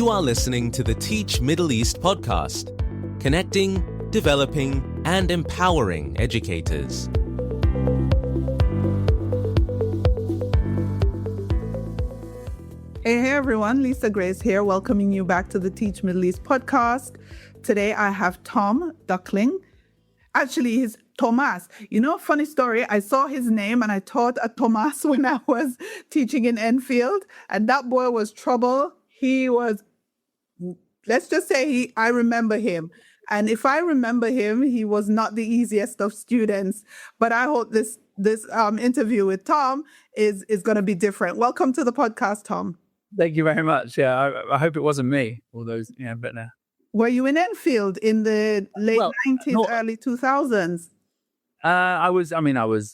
You are listening to the Teach Middle East podcast, connecting, developing, and empowering educators. Hey everyone, Lisa Grace here, welcoming you back to the Teach Middle East podcast. Today I have Tom Duckling. Actually, he's Tomas. You know, funny story, I saw his name and I taught at Tomas when I was teaching in Enfield, and that boy was trouble. He was, let's just say I remember him. And if I remember him, he was not the easiest of students. But I hope this interview with Tom is going to be different. Welcome to the podcast, Tom. Thank you very much. Yeah, I hope it wasn't me. Although, yeah, but no. Were you in Enfield in the late 90s, early 2000s? I was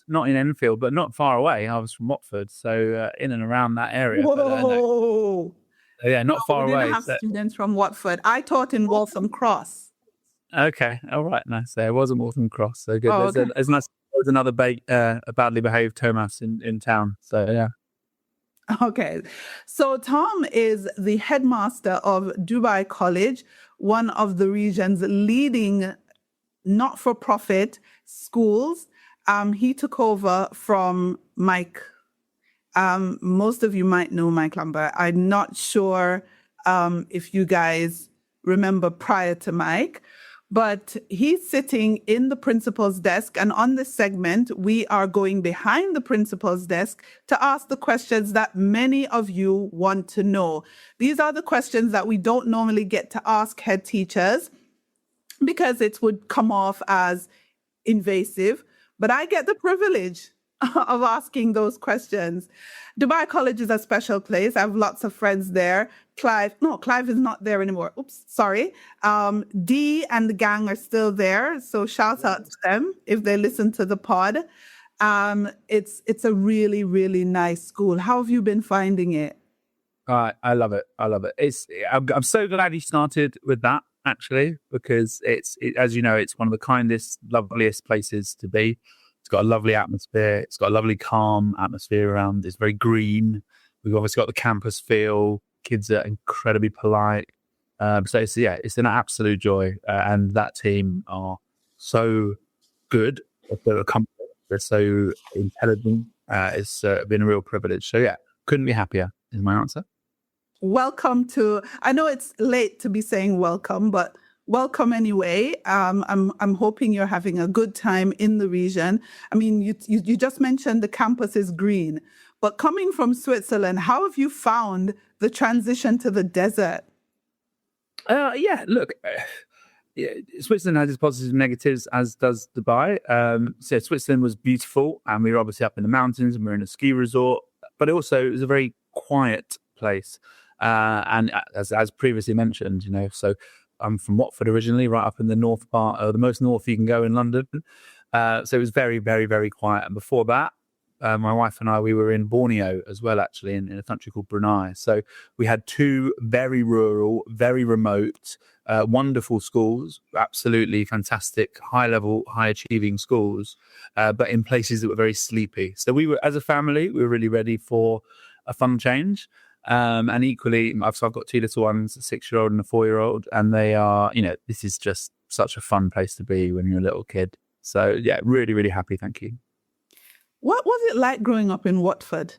not in Enfield, but not far away. I was from Watford, so in and around that area. Whoa! But, yeah, not far we away. Didn't have students from Watford. I taught in Waltham Cross. Okay, all right, nice. There wasn't Waltham Cross, so good. Oh, there's nice. There's another badly behaved Tomas in town. So yeah. Okay, so Tom is the headmaster of Dubai College, one of the region's leading not-for-profit schools. He took over from Mike. Most of you might know Mike Lambert. I'm not sure if you guys remember prior to Mike, but he's sitting in the principal's desk. And on this segment, we are going behind the principal's desk to ask the questions that many of you want to know. These are the questions that we don't normally get to ask head teachers because it would come off as invasive. But I get the privilege of asking those questions. Dubai College is a special place. I have lots of friends there. Clive is not there anymore. Oops, sorry. Dee and the gang are still there. So shout out to them if they listen to the pod. It's a really, really nice school. How have you been finding it? I love it. I'm so glad you started with that, actually, because as you know, it's one of the kindest, loveliest places to be. It's got a lovely atmosphere. It's got a lovely, calm atmosphere around. It's very green. We've obviously got the campus feel. Kids are incredibly polite. So it's an absolute joy. And that team are so good. They're so intelligent. It's been a real privilege. So yeah, couldn't be happier is my answer. Welcome to, I know it's late to be saying welcome, but welcome anyway. I'm hoping you're having a good time in the region. I mean, you just mentioned the campus is green, but coming from Switzerland, how have you found the transition to the desert? Switzerland has its positives and negatives, as does Dubai. So Switzerland was beautiful, and we were obviously up in the mountains, and we were in a ski resort, but it was a very quiet place. And as previously mentioned, so I'm from Watford originally, right up in the north part, the most north you can go in London. So it was very, very, very quiet. And before that, my wife and I, we were in Borneo as well, actually, in a country called Brunei. So we had two very rural, very remote, wonderful schools, absolutely fantastic, high-level, high-achieving schools, but in places that were very sleepy. So we were, as a family, we were really ready for a fun change. And equally, I've got two little ones, a 6-year-old and a 4-year-old, and they are, this is just such a fun place to be when you're a little kid. So yeah, really, really happy. Thank you. What was it like growing up in Watford?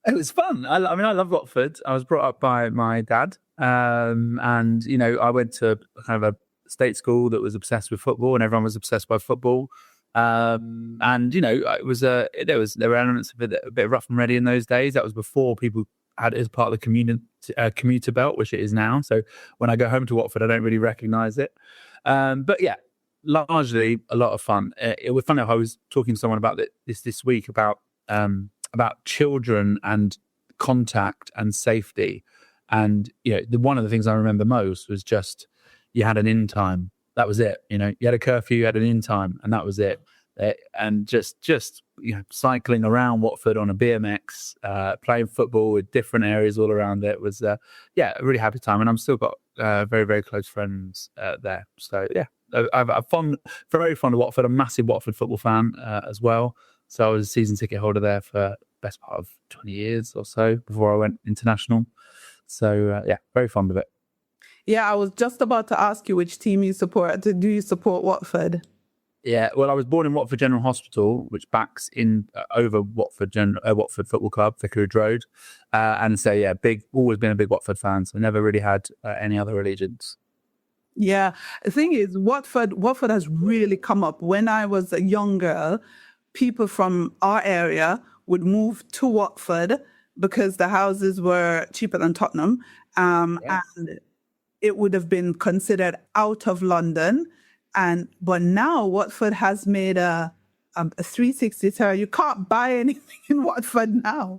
It was fun. I love Watford. I was brought up by my dad. And, I went to kind of a state school that was obsessed with football, and everyone was obsessed by football. It was there were elements of it a bit rough and ready in those days. That was before people had it as part of the commuter belt, which it is now. So when I go home to Watford, I don't really recognise it. But yeah, largely a lot of fun. It was funny. I was talking to someone about this week about children and contact and safety. And one of the things I remember most was just you had an in time. That was it. You had a curfew, you had an in time, and that was it. And just cycling around Watford on a BMX, playing football with different areas all around it was a really happy time. And I'm still got very, very close friends there. So yeah, I'm very fond of Watford. I'm a massive Watford football fan as well. So I was a season ticket holder there for the best part of 20 years or so before I went international. So very fond of it. Yeah, I was just about to ask you which team you support. Do you support Watford? Yeah, well, I was born in Watford General Hospital, which backs in over Watford Football Club, Vicarage Road, and so always been a big Watford fan. So never really had any other allegiance. Yeah, the thing is, Watford has really come up. When I was a young girl, people from our area would move to Watford because the houses were cheaper than Tottenham, and it would have been considered out of London. But now Watford has made a 360 turn. You can't buy anything in Watford now.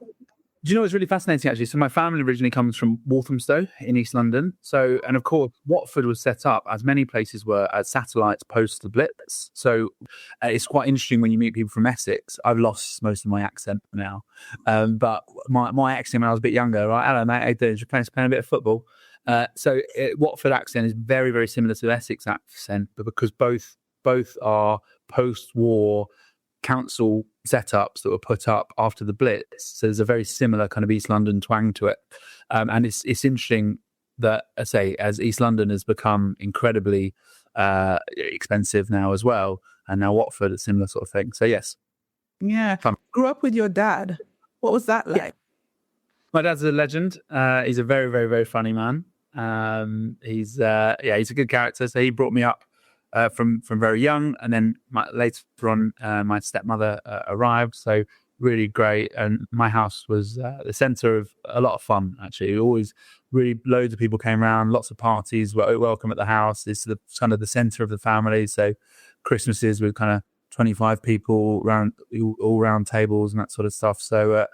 Do you know what's really fascinating, actually? So my family originally comes from Walthamstow in East London. So, and of course, Watford was set up, as many places were, as satellites post the Blitz. So it's quite interesting when you meet people from Essex. I've lost most of my accent now. But my accent when I was a bit younger, right? Hello, mate, how you doing? You're playing a bit of football. Watford accent is very, very similar to Essex accent, but because both are post-war council setups that were put up after the Blitz, so there's a very similar kind of East London twang to it. And it's interesting that, as East London has become incredibly expensive now as well, and now Watford, a similar sort of thing. So yes. Yeah. Fun. Grew up with your dad. What was that like? Yeah. My dad's a legend. He's a very, very, very funny man. He's a good character. So he brought me up from very young, and then later on, my stepmother arrived. So really great, and my house was the centre of a lot of fun. Actually, always really loads of people came around, lots of parties were welcome at the house. It's kind of the centre of the family. So Christmases with kind of 25 people all round tables and that sort of stuff. So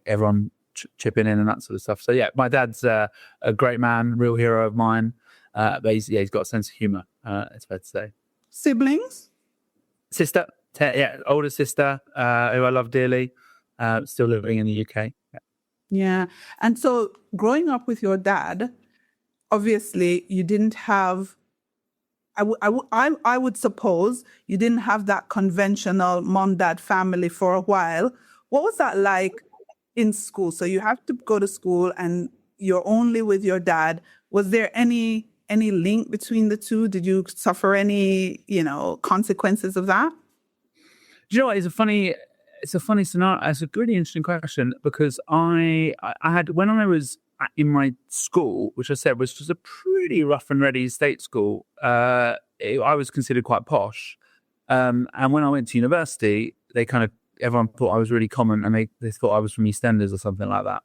everyone chipping in and that sort of stuff. So yeah, my dad's a great man, real hero of mine. But he's got a sense of humour. It's fair to say. Siblings? Sister, older sister, who I love dearly. Still living in the UK. Yeah. And so growing up with your dad, obviously you didn't have, I would suppose you didn't have that conventional mom-dad family for a while. What was that like in school? So you have to go to school and you're only with your dad. Was there any link between the two? Did you suffer any, consequences of that? Do you know what? It's a funny scenario. It's a really interesting question, because I had, when I was in my school, which I said was just a pretty rough and ready state school, I was considered quite posh. And when I went to university, everyone thought I was really common, and they thought I was from EastEnders or something like that.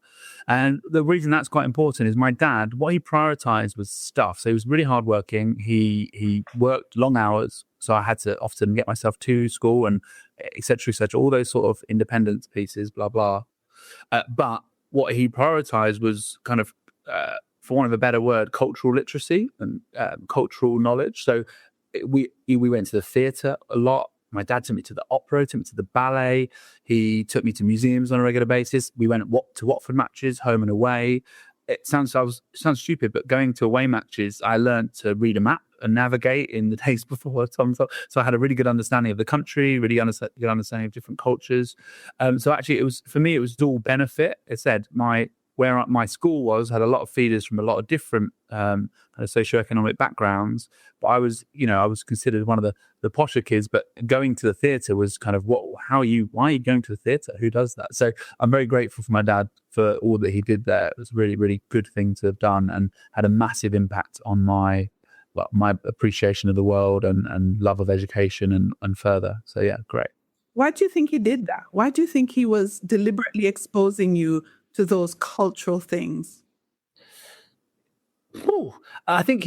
And the reason that's quite important is my dad, what he prioritized was stuff. So he was really hardworking. He worked long hours, so I had to often get myself to school and et cetera, all those sort of independence pieces, blah, blah. But what he prioritized was kind of, for want of a better word, cultural literacy and cultural knowledge. So we went to the theatre a lot. My dad took me to the opera, took me to the ballet. He took me to museums on a regular basis. We went to Watford matches, home and away. It sounds stupid, but going to away matches, I learned to read a map and navigate in the days before Tom. So I had a really good understanding of the country, really good understanding of different cultures. So actually, it was dual benefit. It said where my school had a lot of feeders from a lot of different kind of socioeconomic backgrounds. But I was considered one of the posher kids. But going to the theatre was kind of why are you going to the theatre? Who does that? So I'm very grateful for my dad for all that he did there. It was a really, really good thing to have done, and had a massive impact on my appreciation of the world and love of education and further. So yeah, great. Why do you think he did that? Why do you think he was deliberately exposing you to those cultural things? I think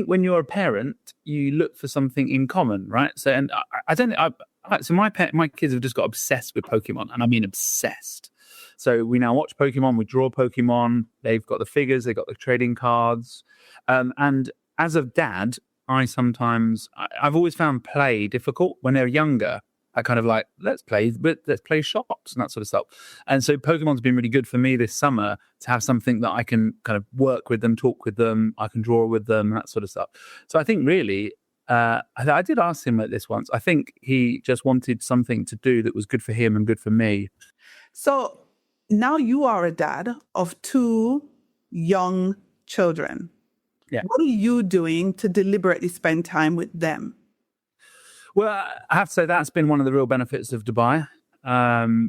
when you're a parent, you look for something in common, right? So, and my kids have just got obsessed with Pokemon, and I mean obsessed. So we now watch Pokemon, we draw Pokemon. They've got the figures, they've got the trading cards, and as a dad, I've always found play difficult when they're younger. I kind of like, let's play shops and that sort of stuff. And so Pokemon's been really good for me this summer to have something that I can kind of work with them, talk with them, I can draw with them, that sort of stuff. So I think really, I did ask him like this once. I think he just wanted something to do that was good for him and good for me. So now you are a dad of two young children. Yeah. What are you doing to deliberately spend time with them? Well, I have to say that's been one of the real benefits of Dubai,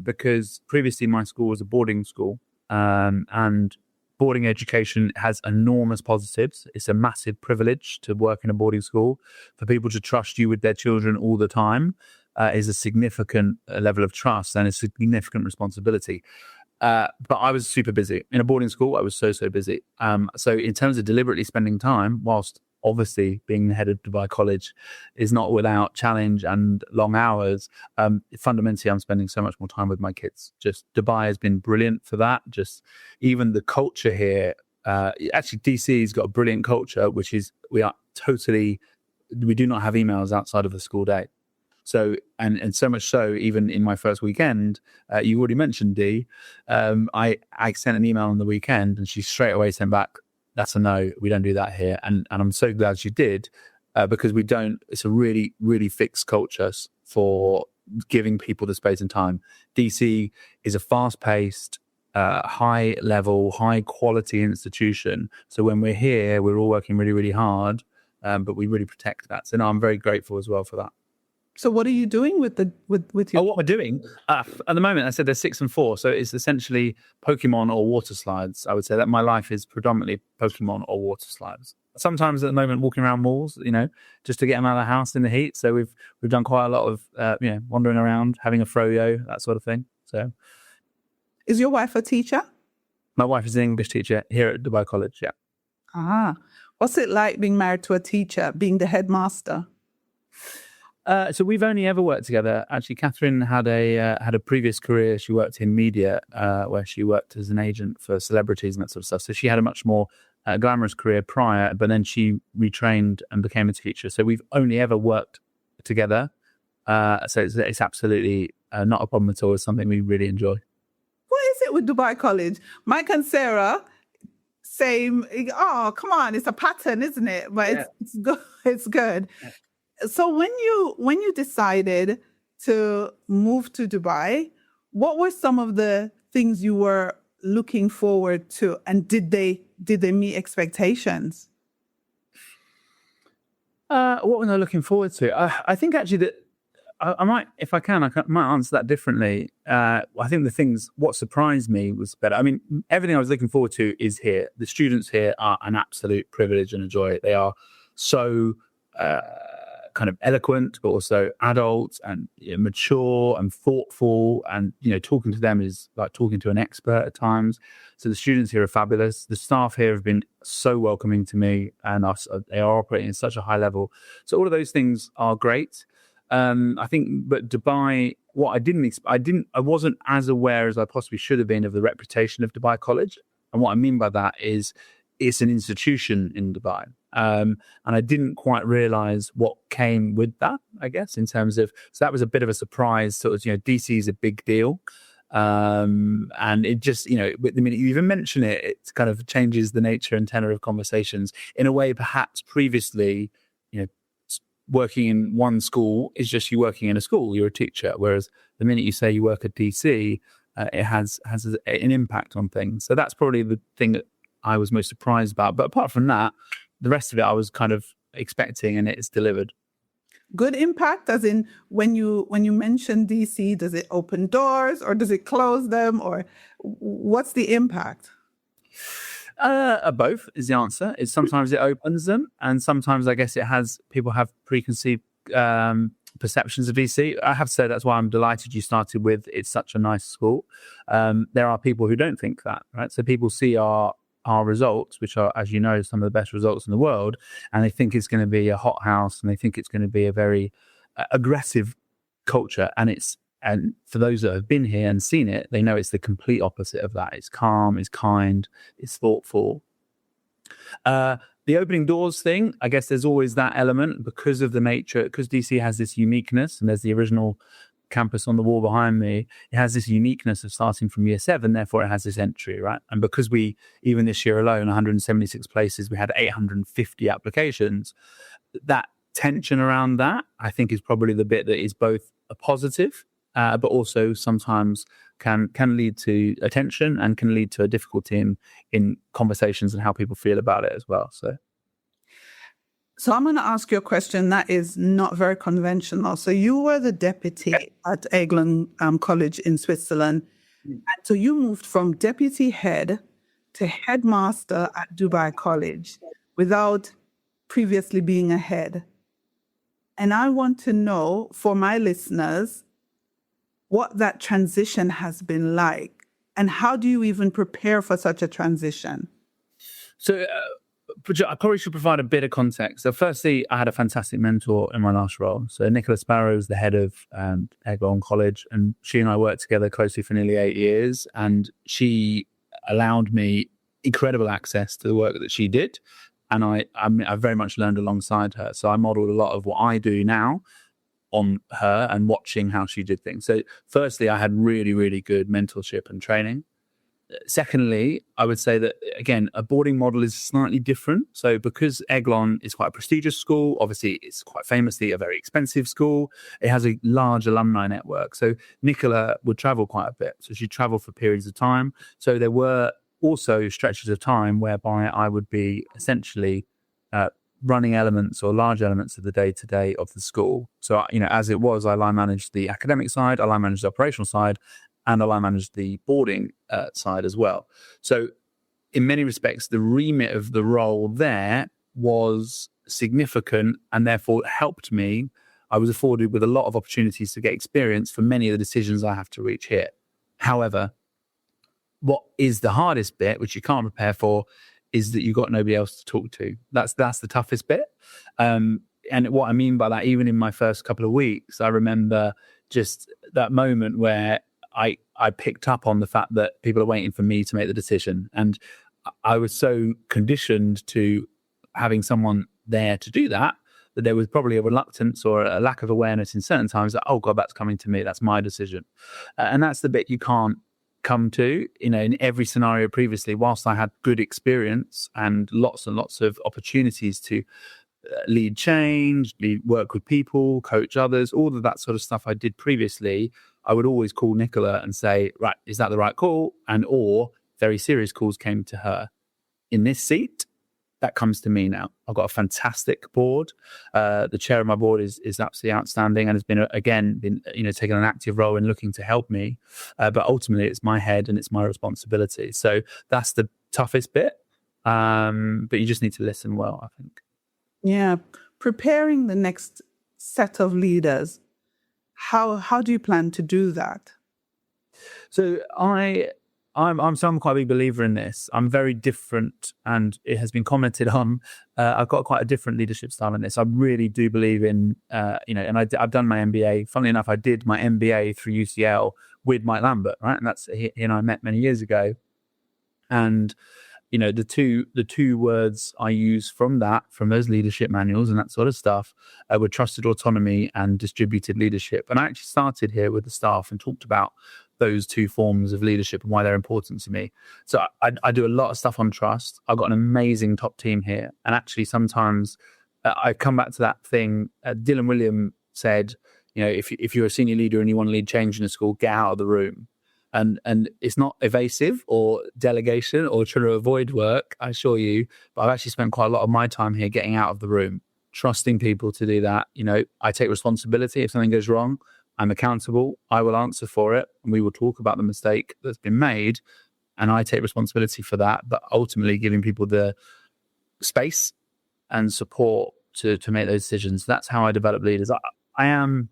because previously my school was a boarding school, and boarding education has enormous positives. It's a massive privilege to work in a boarding school. For people to trust you with their children all the time is a significant level of trust and a significant responsibility. But I was super busy. In a boarding school, I was so busy. So in terms of deliberately spending time, whilst obviously being the head of Dubai College is not without challenge and long hours, fundamentally I'm spending so much more time with my kids. Just Dubai has been brilliant for that. Just even the culture here, actually DC's got a brilliant culture, which is we do not have emails outside of the school day. So, and so much so, even in my first weekend, you already mentioned Dee, I sent an email on the weekend and she straight away sent back, that's a no, we don't do that here. And I'm so glad she did, because it's a really, really fixed culture for giving people the space and time. DC is a fast-paced, high-level, high-quality institution. So when we're here, we're all working really, really hard, but we really protect that. So no, I'm very grateful as well for that. So what are you doing with your... Oh, what we're doing? At the moment, I said they're 6 and 4. So it's essentially Pokemon or water slides. I would say that my life is predominantly Pokemon or water slides. Sometimes at the moment, walking around malls, just to get them out of the house in the heat. So we've done quite a lot of, wandering around, having a froyo, that sort of thing. So, is your wife a teacher? My wife is an English teacher here at Dubai College, yeah. Ah, what's it like being married to a teacher, being the headmaster? So we've only ever worked together. Actually, Catherine had a previous career. She worked in media, where she worked as an agent for celebrities and that sort of stuff. So she had a much more glamorous career prior, but then she retrained and became a teacher. So we've only ever worked together. So it's absolutely not a problem at all. It's something we really enjoy. What is it with Dubai College? Mike and Sarah, same. Oh, come on, it's a pattern, isn't it? But it's good. It's good. Yeah. So when you decided to move to Dubai, what were some of the things you were looking forward to, and did they meet expectations? What was I looking forward to? I think actually that I might, if I might answer that differently. I think what surprised me was better. I mean, everything I was looking forward to is here. The students here are an absolute privilege and a joy. They are so kind of eloquent, but also adult and mature and thoughtful, and talking to them is like talking to an expert at times. So the students here are fabulous. The staff here have been so welcoming to me, and they are operating at such a high level. So all of those things are great. I think, but Dubai, I wasn't as aware as I possibly should have been of the reputation of Dubai College. And what I mean by that is it's an institution in Dubai. And I didn't quite realize what came with that, I guess, in terms of, so that was a bit of a surprise. Sort of, DC is a big deal. And it just, the minute you even mention it, it kind of changes the nature and tenor of conversations in a way. Perhaps previously, working in one school is just you working in a school, you're a teacher. Whereas the minute you say you work at DC, it has an impact on things. So that's probably the thing that I was most surprised about. But apart from that, the rest of it I was kind of expecting, and it's delivered. Good impact, as in when you mention DC, does it open doors or does it close them, or what's the impact? Both is the answer. It's sometimes it opens them, and sometimes I guess people have preconceived perceptions of DC. I have to say that's why I'm delighted you started with it's such a nice school. There are people who don't think that, right? So people see our results, which are, as you know, some of the best results in the world, and they think it's going to be a hothouse, and they think it's going to be a very aggressive culture. And for those that have been here and seen it, they know it's the complete opposite of that. It's calm, it's kind, it's thoughtful. The opening doors thing, I guess there's always that element because of the nature, because DC has this uniqueness, and there's the original campus on the wall behind me. It has this uniqueness of starting from year 7, therefore it has this entry, right? And because even this year alone, 176 places, we had 850 applications, that tension around that, I think, is probably the bit that is both a positive but also sometimes can lead to attention and can lead to a difficulty in conversations and how people feel about it as well. So I'm going to ask you a question that is not very conventional. So you were the deputy at Eglan College in Switzerland. And so you moved from deputy head to headmaster at Dubai College without previously being a head. And I want to know, for my listeners, what that transition has been like, and how do you even prepare for such a transition? So I probably should provide a bit of context. So firstly, I had a fantastic mentor in my last role. So Nicola Sparrow is the head of Eglan College, and she and I worked together closely for nearly 8 years, and she allowed me incredible access to the work that she did. And I very much learned alongside her. So I modeled a lot of what I do now on her and watching how she did things. So firstly, I had really, really good mentorship and training. Secondly, I would say that, again, a boarding model is slightly different. So because Eglan is quite a prestigious school, obviously it's quite famously a very expensive school. It has a large alumni network. So Nicola would travel quite a bit. So she'd travel for periods of time. So there were also stretches of time whereby I would be essentially running elements or large elements of the day-to-day of the school. So, as it was, I line managed the academic side, I line managed the operational side, and I line managed the boarding side as well. So in many respects, the remit of the role there was significant and therefore helped me. I was afforded with a lot of opportunities to get experience for many of the decisions I have to reach here. However, what is the hardest bit, which you can't prepare for, is that you've got nobody else to talk to. That's the toughest bit. And what I mean by that, even in my first couple of weeks, I remember just that moment where I picked up on the fact that people are waiting for me to make the decision. And I was so conditioned to having someone there to do that there was probably a reluctance or a lack of awareness in certain times that, oh God, that's coming to me. That's my decision. And that's the bit you can't come to, in every scenario previously. Whilst I had good experience and lots of opportunities to lead change, work with people, coach others, all of that sort of stuff I did previously, I would always call Nicola and say, right, is that the right call? Or very serious calls came to her. In this seat, that comes to me now. I've got a fantastic board. The chair of my board is absolutely outstanding and has been taking an active role in looking to help me. But ultimately, it's my head and it's my responsibility. So that's the toughest bit. But you just need to listen well, I think. Yeah. Preparing the next set of leaders, how do you plan to do that? So I'm quite a big believer in this. I'm very different, and it has been commented on. I've got quite a different leadership style in this. I really do believe in, and I've done my MBA. Funnily enough, I did my MBA through UCL with Mike Lambert, right? And that's he and I met many years ago. And the two words I use from those leadership manuals and that sort of stuff were trusted autonomy and distributed leadership. And I actually started here with the staff and talked about those two forms of leadership and why they're important to me. So I do a lot of stuff on trust. I've got an amazing top team here. And actually sometimes I come back to that thing. Dylan William said, if you're a senior leader and you want to lead change in a school, get out of the room. And it's not evasive or delegation or trying to avoid work, I assure you. But I've actually spent quite a lot of my time here getting out of the room, trusting people to do that. I take responsibility. If something goes wrong, I'm accountable. I will answer for it. And we will talk about the mistake that's been made. And I take responsibility for that. But ultimately giving people the space and support to make those decisions. That's how I develop leaders. I am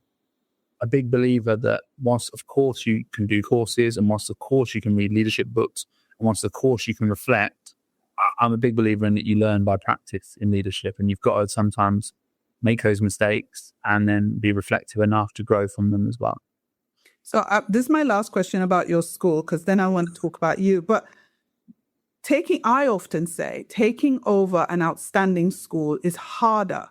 a big believer that whilst of course you can do courses and whilst of course you can read leadership books and whilst of course you can reflect, I'm a big believer in that you learn by practice in leadership, and you've got to sometimes make those mistakes and then be reflective enough to grow from them as well. So this is my last question about your school, because then I want to talk about you. But I often say taking over an outstanding school is harder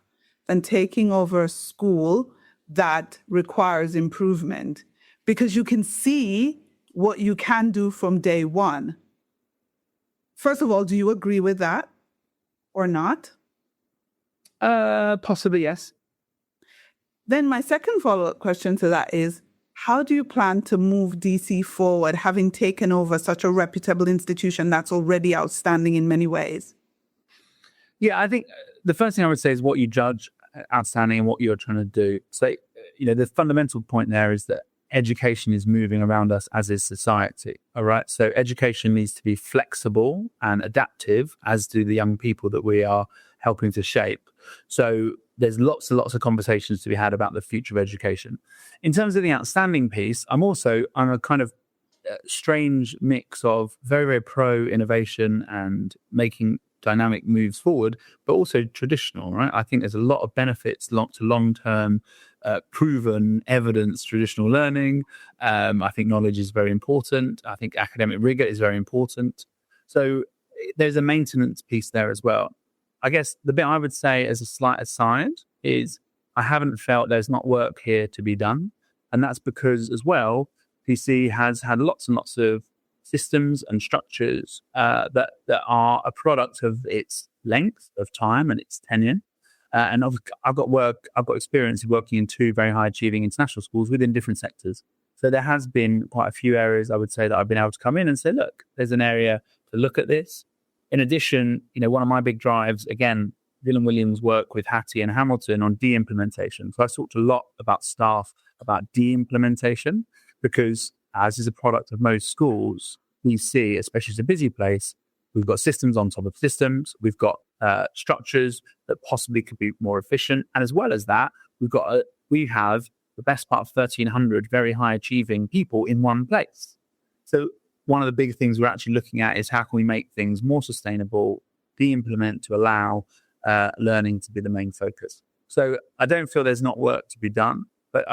than taking over a school that requires improvement, because you can see what you can do from day one. First of all, do you agree with that or not? Possibly, yes. Then my second follow-up question to that is, How do you plan to move DC forward, having taken over such a reputable institution that's already outstanding in many ways? Yeah, I think the first thing I would say is what you judge outstanding and what you're trying to do. So, the fundamental point there is that education is moving around us, as is society. All right. So education needs to be flexible and adaptive, as do the young people that we are helping to shape. So there's lots and lots of conversations to be had about the future of education. In terms of the outstanding piece, I'm a kind of strange mix of very, very pro innovation and making dynamic moves forward, but also traditional, right? I think there's a lot of benefits to long-term, proven evidence, traditional learning. I think knowledge is very important. I think academic rigor is very important. So there's a maintenance piece there as well. I guess the bit I would say as a slight aside is I haven't felt there's not work here to be done. And that's because as well, PC has had lots and lots of systems and structures that are a product of its length of time and its tenure. And I've got experience of working in two very high achieving international schools within different sectors. So there has been quite a few areas I would say that I've been able to come in and say, look, there's an area to look at this. In addition, one of my big drives, again, Dylan Williams' work with Hattie and Hamilton on de-implementation. So I talked a lot about staff, about de-implementation, because as is a product of most schools, we see, especially as a busy place, we've got systems on top of systems. We've got structures that possibly could be more efficient. And as well as that, we have the best part of 1,300 very high achieving people in one place. So one of the big things we're actually looking at is how can we make things more sustainable, de-implement to allow learning to be the main focus. So I don't feel there's not work to be done. But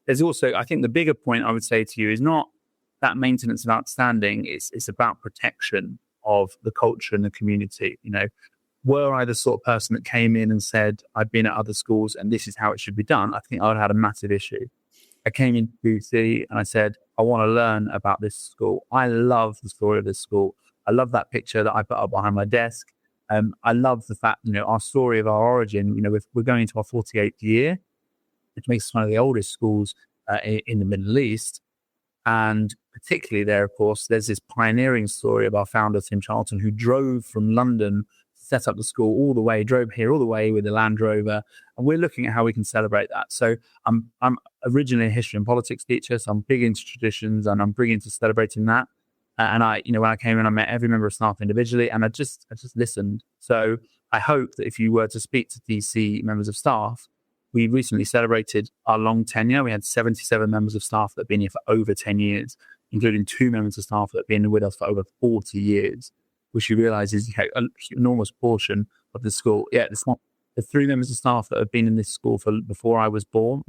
there's also, I think the bigger point I would say to you is not that maintenance of outstanding. It's about protection of the culture and the community. Were I the sort of person that came in and said, I've been at other schools and this is how it should be done, I think I would have had a massive issue. I came into BC and I said, I want to learn about this school. I love the story of this school. I love that picture that I put up behind my desk. I love the fact, our story of our origin, we're going into our 48th year, which makes us one of the oldest schools in the Middle East. And particularly there, of course, there's this pioneering story of our founder, Tim Charlton, who drove from London to set up the school drove here all the way with a Land Rover. And we're looking at how we can celebrate that. So I'm originally a history and politics teacher, so I'm big into traditions and I'm big into celebrating that. And when I came in, I met every member of staff individually and I just listened. So I hope that if you were to speak to DC members of staff, we recently celebrated our long tenure. We had 77 members of staff that have been here for over 10 years, including 2 members of staff that have been with us for over 40 years, which you realize is an enormous portion of the school. Yeah, it's not the 3 members of staff that have been in this school before I was born.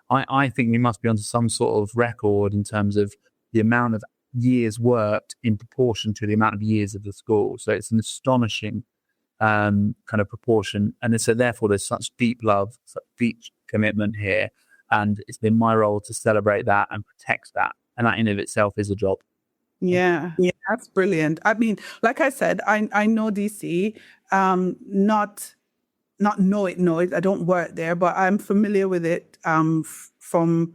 I think we must be onto some sort of record in terms of the amount of years worked in proportion to the amount of years of the school. So it's an astonishing kind of proportion. And so therefore there's such deep love, such deep commitment here. And it's been my role to celebrate that and protect that. And that in of itself is a job. Yeah, that's brilliant. I mean, like I said, I know DC, not know it. I don't work there, but I'm familiar with it from,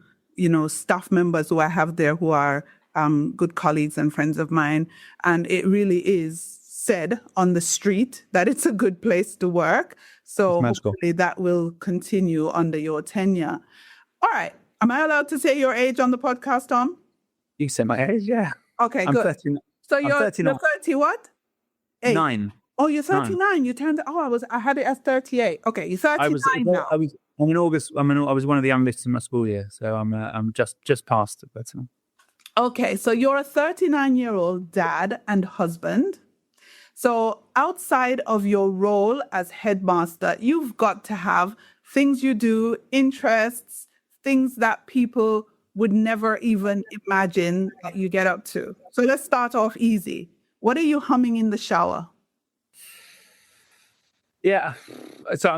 staff members who I have there who are good colleagues and friends of mine. And it really is said on the street that it's a good place to work. So hopefully that will continue under your tenure. All right. Am I allowed to say your age on the podcast, Tom? You can say my age, yeah. Okay, I'm good. 30, so you're 30 what? 8. 9. Oh, you're 39. 9. You turned. I had it as 38. Okay, you're 39 now. I'm in August. I was one of the youngest in my school year, so I'm just past it. But okay, so you're a 39-year-old dad and husband. So outside of your role as headmaster, you've got to have things you do, interests, things that people would never even imagine that you get up to. So let's start off easy. What are you humming in the shower? Yeah, so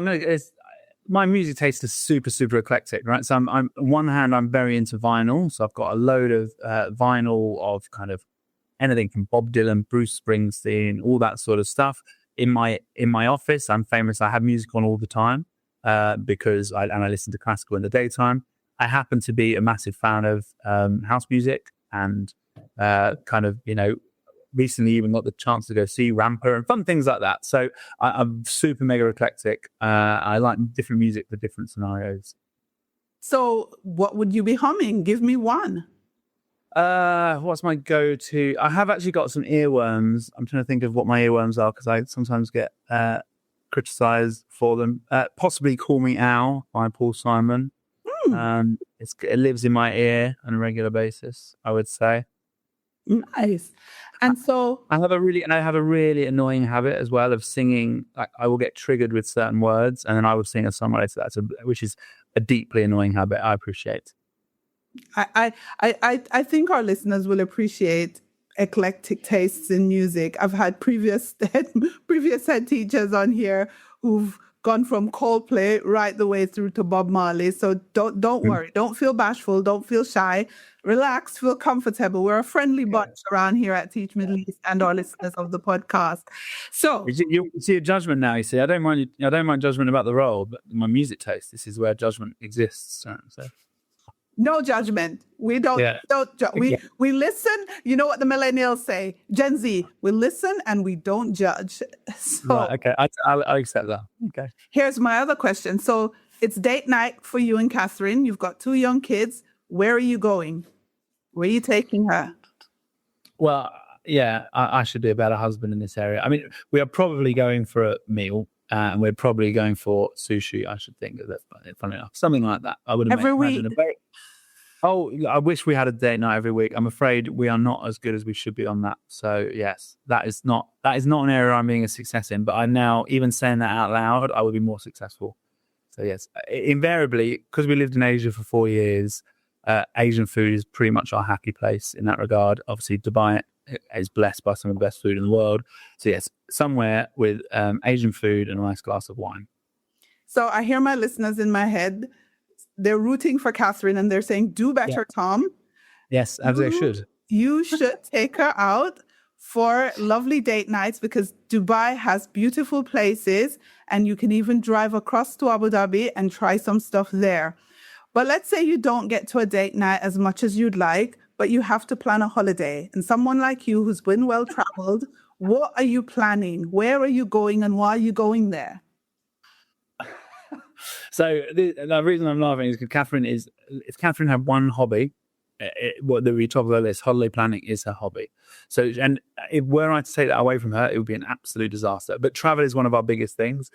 my music taste is super, super eclectic, right? So I'm on one hand, I'm very into vinyl. So I've got a load of vinyl of kind of anything from Bob Dylan, Bruce Springsteen, all that sort of stuff. In my office, I'm famous. I have music on all the time because I listen to classical in the daytime. I happen to be a massive fan of house music and recently even got the chance to go see Rampa and fun things like that. So I'm super mega eclectic. I like different music for different scenarios. So what would you be humming? Give me one. What's my go-to? I have actually got some earworms. I'm trying to think of what my earworms are because I sometimes get criticized for them. Possibly Call Me Al by Paul Simon. It lives in my ear on a regular basis, I would say. Nice. And so I have a really annoying habit as well of singing. Like, I will get triggered with certain words, and then I will sing a song related to that, which is a deeply annoying habit I appreciate. I think our listeners will appreciate eclectic tastes in music. I've had previous head teachers on here who've gone from Coldplay right the way through to Bob Marley. So don't worry. Don't feel bashful. Don't feel shy. Relax. Feel comfortable. We're a friendly bunch around here at Teach Middle East and our listeners of the podcast. So you see a judgment now. You see, I don't mind judgment about the role, but my music taste. This is where judgment exists. So. No judgment. We don't. We listen. You know what the millennials say, Gen Z. We listen and we don't judge. So right, okay, I'll accept that. Okay. Here's my other question. So it's date night for you and Catherine. You've got 2 young kids. Where are you going? Where are you taking her? Well, yeah, I should be a better husband in this area. I mean, we are probably going for a meal. And we're probably going for sushi, I should think. That's funny enough. Something like that. I would every imagine. Week. I wish we had a date night every week. I'm afraid we are not as good as we should be on that. So yes, that is not an area I'm being a success in. But I now, even saying that out loud, I would be more successful. So yes, invariably, because we lived in Asia for 4 years, Asian food is pretty much our happy place in that regard. Obviously, Dubai is blessed by some of the best food in the world. So yes, somewhere with Asian food and a nice glass of wine. So I hear my listeners in my head. They're rooting for Catherine and they're saying, do better, Tom. Yes, as they should. You should take her out for lovely date nights because Dubai has beautiful places and you can even drive across to Abu Dhabi and try some stuff there. But let's say you don't get to a date night as much as you'd like, but you have to plan a holiday. And someone like you who's been well-traveled, what are you planning? Where are you going and why are you going there? So the reason I'm laughing is because if Catherine had one hobby, what the top of her list, holiday planning is her hobby. So, and if were I to take that away from her, it would be an absolute disaster. But travel is one of our biggest things.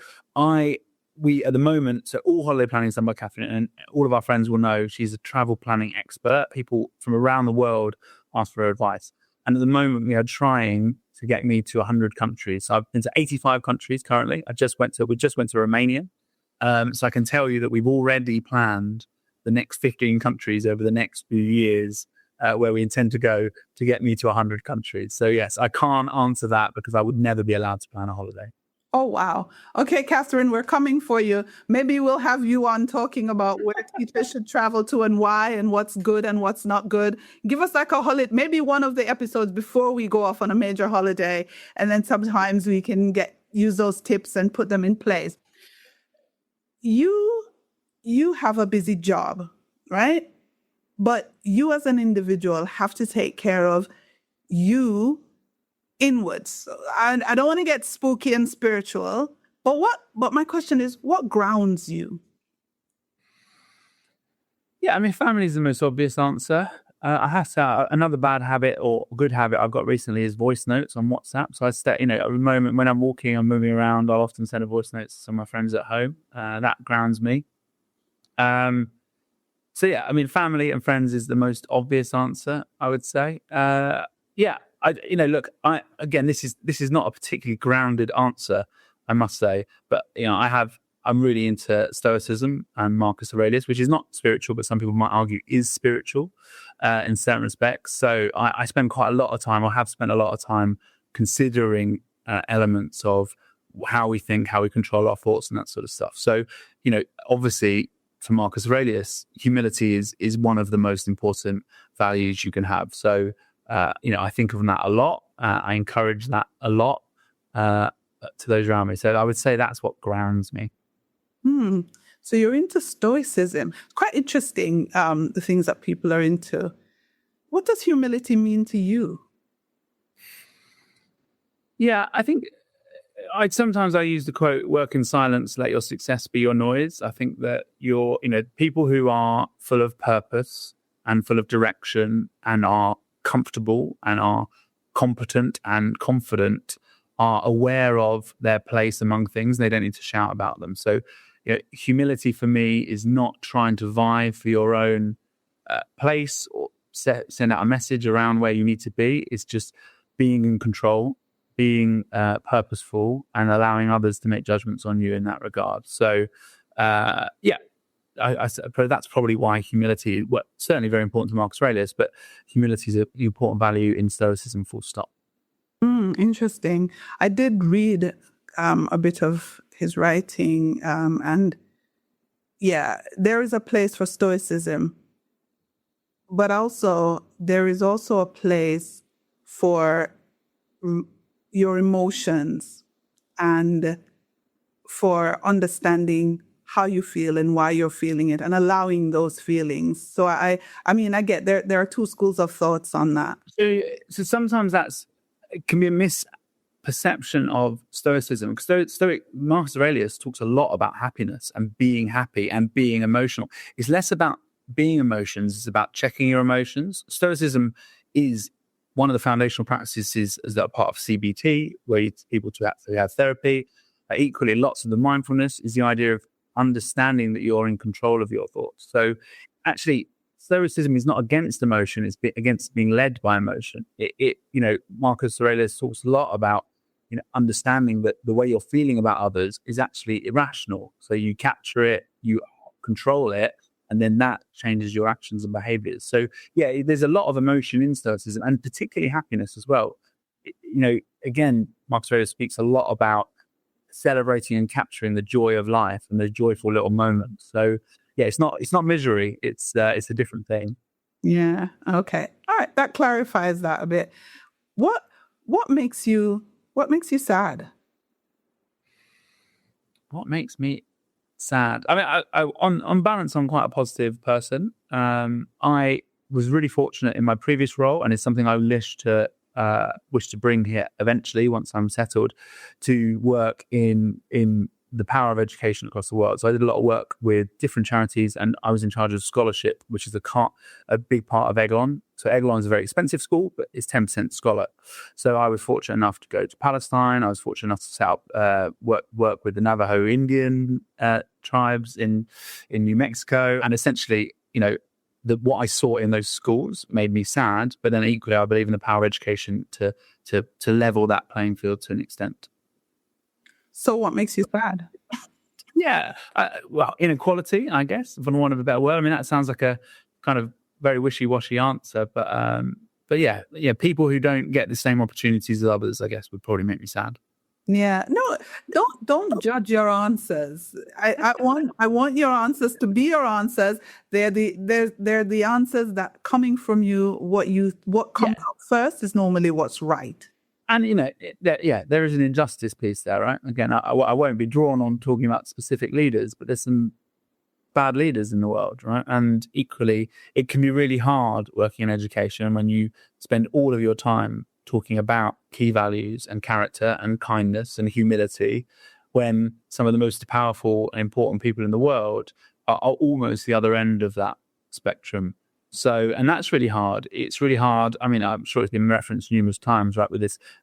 We at the moment, so all holiday planning is done by Catherine, and all of our friends will know she's a travel planning expert. People from around the world ask for her advice. And at the moment, we are trying to get me to 100 countries. So I've been to 85 countries currently. We just went to Romania. So I can tell you that we've already planned the next 15 countries over the next few years where we intend to go to get me to 100 countries. So yes, I can't answer that because I would never be allowed to plan a holiday. Oh, wow. Okay, Catherine, we're coming for you. Maybe we'll have you on talking about where teachers should travel to and why and what's good and what's not good. Give us like a holiday, maybe one of the episodes before we go off on a major holiday. And then sometimes we can use those tips and put them in place. You have a busy job, right? But you as an individual have to take care of you inwards. I don't want to get spooky and spiritual, but my question is, what grounds you? Yeah, I mean, family is the most obvious answer. I have to say, another bad habit or good habit I've got recently is voice notes on WhatsApp. So at the moment when I'm walking, I'm moving around, I'll often send a voice note to some of my friends at home. That grounds me. So yeah, I mean, family and friends is the most obvious answer, I would say. Again, this is not a particularly grounded answer, I must say, but I'm really into Stoicism and Marcus Aurelius, which is not spiritual, but some people might argue is spiritual in certain respects. So I spend quite a lot of time, or have spent a lot of time, considering elements of how we think, how we control our thoughts, and that sort of stuff. So, obviously, for Marcus Aurelius, humility is one of the most important values you can have. So, I think of that a lot. I encourage that a lot to those around me. So I would say that's what grounds me. So you're into Stoicism. It's quite interesting, the things that people are into. What does humility mean to you? Yeah, I think I use the quote, work in silence, let your success be your noise. I think that people who are full of purpose and full of direction and are comfortable and are competent and confident are aware of their place among things. They don't need to shout about them. So, humility for me is not trying to vie for your own place or send out a message around where you need to be. It's just being in control, being purposeful, and allowing others to make judgments on you in that regard. So, I that's probably why humility, certainly very important to Marcus Aurelius, but humility is an important value in Stoicism, full stop. Interesting. I did read a bit of his writing, and there is a place for Stoicism, but also there is also a place for your emotions and for understanding how you feel and why you're feeling it and allowing those feelings. So I get there are two schools of thoughts on that. So sometimes it can be a misperception of Stoicism, because Marcus Aurelius talks a lot about happiness and being happy and being emotional. It's less about being emotions, it's about checking your emotions. Stoicism is one of the foundational practices that are part of CBT, where you people to actually have therapy. Equally, lots of the mindfulness is the idea of understanding that you're in control of your thoughts. So actually, Stoicism is not against emotion, it's against being led by emotion. Marcus Aurelius talks a lot about understanding that the way you're feeling about others is actually irrational. So you capture it, you control it, and then that changes your actions and behaviors. So there's a lot of emotion in Stoicism, and particularly happiness as well. Again, Marcus Aurelius speaks a lot about celebrating and capturing the joy of life and the joyful little moments. So it's not misery. It's a different thing. Yeah. Okay. All right. That clarifies that a bit. What makes you sad? What makes me sad? I mean, on balance, I'm quite a positive person. I was really fortunate in my previous role, and it's something I wish to bring here eventually once I'm settled, to work in the power of education across the world. So I did a lot of work with different charities, and I was in charge of scholarship, which is a big part of Eglon. So Eglon is a very expensive school, but it's 10% scholar. So I was fortunate enough to go to Palestine. I was fortunate enough to set up work with the Navajo Indian tribes in New Mexico. And essentially, what I saw in those schools made me sad, but then equally, I believe in the power of education to level that playing field to an extent. So what makes you sad? Inequality, I guess, for want of a better word. I mean, that sounds like a kind of very wishy-washy answer, but people who don't get the same opportunities as others, I guess, would probably make me sad. Yeah, no, don't judge your answers. I want your answers to be your answers. They're the answers that coming from you. What comes out first is normally what's right. And there is an injustice piece there, right? Again, I won't be drawn on talking about specific leaders, but there's some bad leaders in the world, right? And equally, it can be really hard working in education when you spend all of your time talking about key values and character and kindness and humility, when some of the most powerful and important people in the world are almost the other end of that spectrum. So, and that's really hard. It's really hard. I mean, I'm sure it's been referenced numerous times, right? With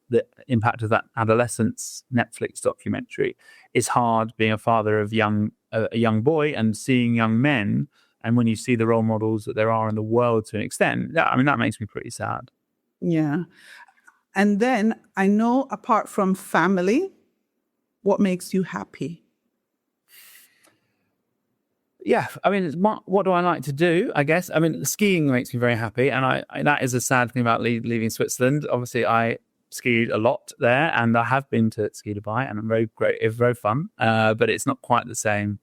the impact of that adolescence Netflix documentary. It's hard being a father of a young boy and seeing young men. And when you see the role models that there are in the world to an extent, that makes me pretty sad. Yeah. And then I know, apart from family, what makes you happy? Yeah, I mean, what do I like to do, I guess? I mean, skiing makes me very happy. And that is a sad thing about leaving Switzerland. Obviously, I skied a lot there, and I have been to Ski Dubai, and it's very fun. But it's not quite the same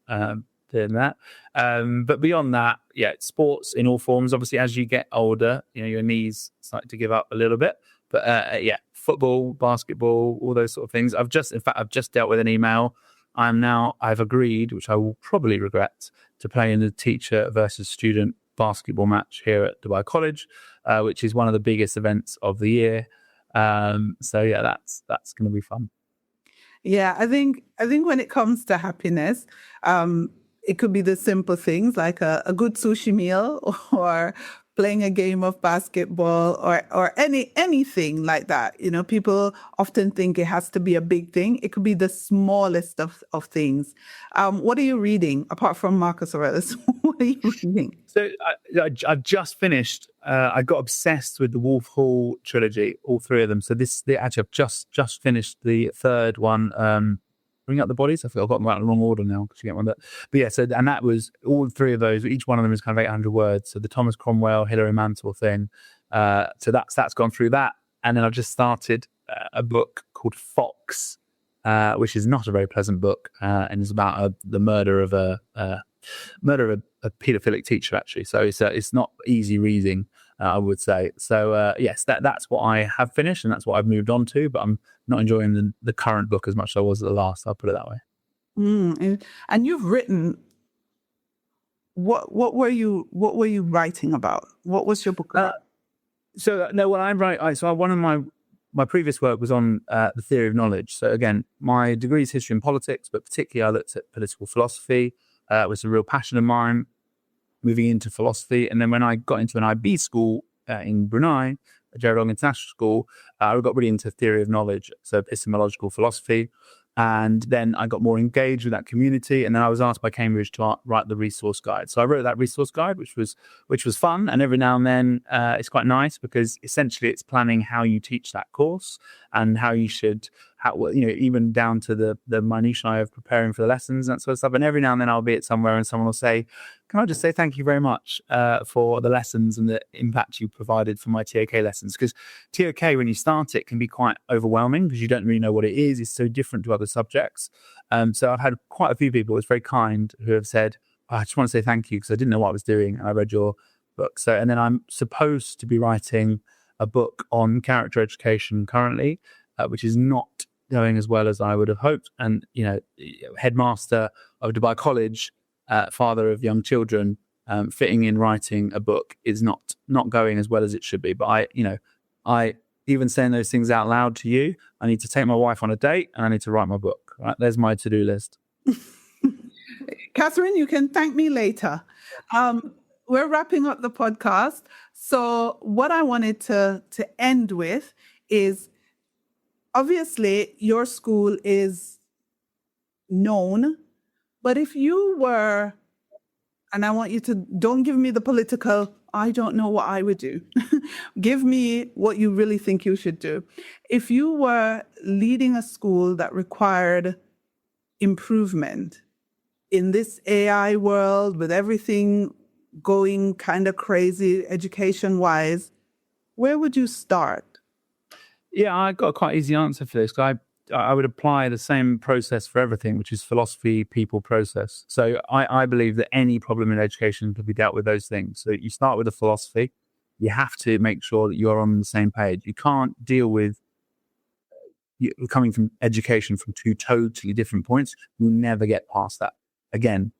doing that. But beyond that, sports in all forms. Obviously, as you get older, your knees start to give up a little bit. But football, basketball, all those sort of things. I've just dealt with an email I've agreed, which I will probably regret, to play in the teacher versus student basketball match here at Dubai College, which is one of the biggest events of the year. So yeah, that's going to be fun. Yeah, I think when it comes to happiness, it could be the simple things like a good sushi meal or playing a game of basketball or anything like that. You know, people often think it has to be a big thing. It could be the smallest of things. What are you reading apart from Marcus Aurelius? What are you reading? So I've just finished. I got obsessed with the Wolf Hall trilogy, all three of them. So actually I've just finished the third one. Bring Up the Bodies. I feel I've got them out in the wrong order now because you get one that. But yeah, and that was all three of those. Each one of them is kind of 800 words. So the Thomas Cromwell, Hilary Mantel thing. So that's gone through that, and then I've just started a book called Fox, which is not a very pleasant book, and it's about the murder of a paedophilic teacher, actually. So it's not easy reading, I would say. So yes, that's what I have finished, and that's what I've moved on to. But I'm not enjoying the current book as much as I was at the last. I'll put it that way. And you've written. What were you writing about? What was your book about? When I write, so one of my previous work was on the theory of knowledge. So again, my degree is history and politics, but particularly I looked at political philosophy. It was a real passion of mine, moving into philosophy. And then when I got into an IB school in Brunei, a Gerald International School, I got really into theory of knowledge, so epistemological philosophy. And then I got more engaged with that community. And then I was asked by Cambridge to write the resource guide. So I wrote that resource guide, which was fun. And every now and then it's quite nice because essentially it's planning how you teach that course and how you should, even down to the minutiae of preparing for the lessons and that sort of stuff. And every now and then I'll be at somewhere and someone will say, can I just say thank you very much for the lessons and the impact you provided for my TOK lessons? Because TOK, when you start it, can be quite overwhelming because you don't really know what it is. It's so different to other subjects. So I've had quite a few people, it's very kind, who have said, I just want to say thank you because I didn't know what I was doing and I read your book. So, and then I'm supposed to be writing a book on character education currently, which is not going as well as I would have hoped. And, headmaster of Dubai College, father of young children, fitting in writing a book is not going as well as it should be. But I even saying those things out loud to you, I need to take my wife on a date and I need to write my book. Right? There's my to-do list. Catherine, you can thank me later. We're wrapping up the podcast. So what I wanted to end with is, obviously, your school is known, but if you were, and I want you to, don't give me the political, I don't know what I would do. Give me what you really think you should do. If you were leading a school that required improvement in this AI world with everything going kind of crazy education-wise, where would you start? Yeah, I got a quite easy answer for this. I would apply the same process for everything, which is philosophy, people, process. So I believe that any problem in education can be dealt with those things. So you start with the philosophy. You have to make sure that you're on the same page. You can't deal with coming from education from two totally different points. You'll never get past that. Again,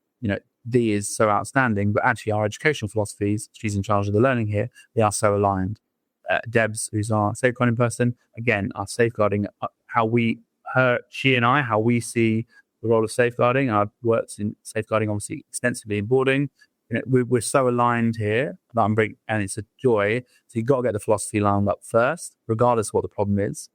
D is so outstanding, but actually our educational philosophies, she's in charge of the learning here, they are so aligned. Debs, who's our safeguarding person, again, our safeguarding, how we see the role of safeguarding. I've worked in safeguarding, obviously, extensively in boarding. We're so aligned here that and it's a joy. So you've got to get the philosophy lined up first, regardless of what the problem is.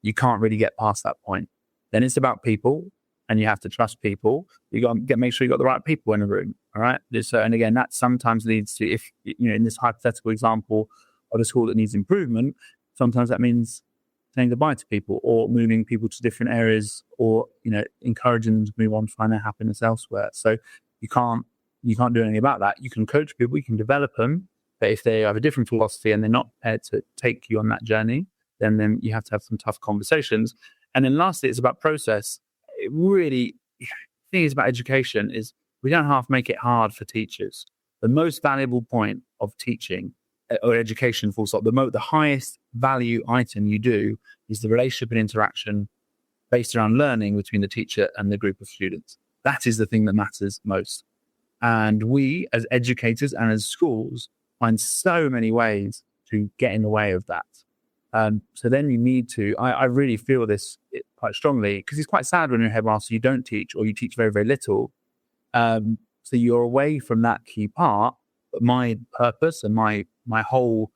You can't really get past that point. Then it's about people, and you have to trust people. You got to make sure you got the right people in the room. All right. And again, that sometimes leads to, if in this hypothetical example of a school that needs improvement, sometimes that means saying goodbye to people or moving people to different areas or, encouraging them to move on, find their happiness elsewhere. So you can't do anything about that. You can coach people, you can develop them, but if they have a different philosophy and they're not prepared to take you on that journey, then you have to have some tough conversations. And then lastly, it's about process. It really, the thing is about education is we don't have to make it hard for teachers. The most valuable point of teaching or education, full stop, the highest value item you do is the relationship and interaction based around learning between the teacher and the group of students. That is the thing that matters most. And we, as educators and as schools, find so many ways to get in the way of that. So then you need to, I really feel this quite strongly, because it's quite sad when you're a headmaster, you don't teach, or you teach very, very little. So you're away from that key part. But my purpose and my whole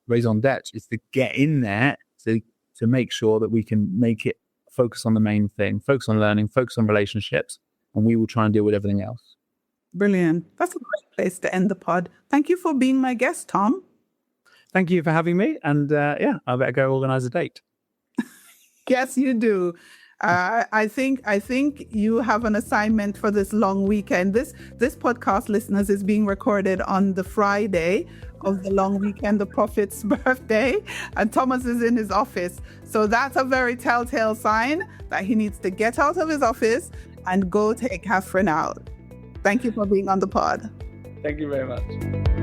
raison d'etre is to get in there to make sure that we can make it focus on the main thing, focus on learning, focus on relationships, and we will try and deal with everything else. Brilliant. That's a great place to end the pod. Thank you for being my guest, Tom. Thank you for having me. And I better go organize a date. Yes, you do. I think you have an assignment for this long weekend. This podcast, listeners, is being recorded on the Friday of the long weekend, the Prophet's birthday, and Thomas is in his office. So that's a very telltale sign that he needs to get out of his office and go take Hafren out. Thank you for being on the pod. Thank you very much.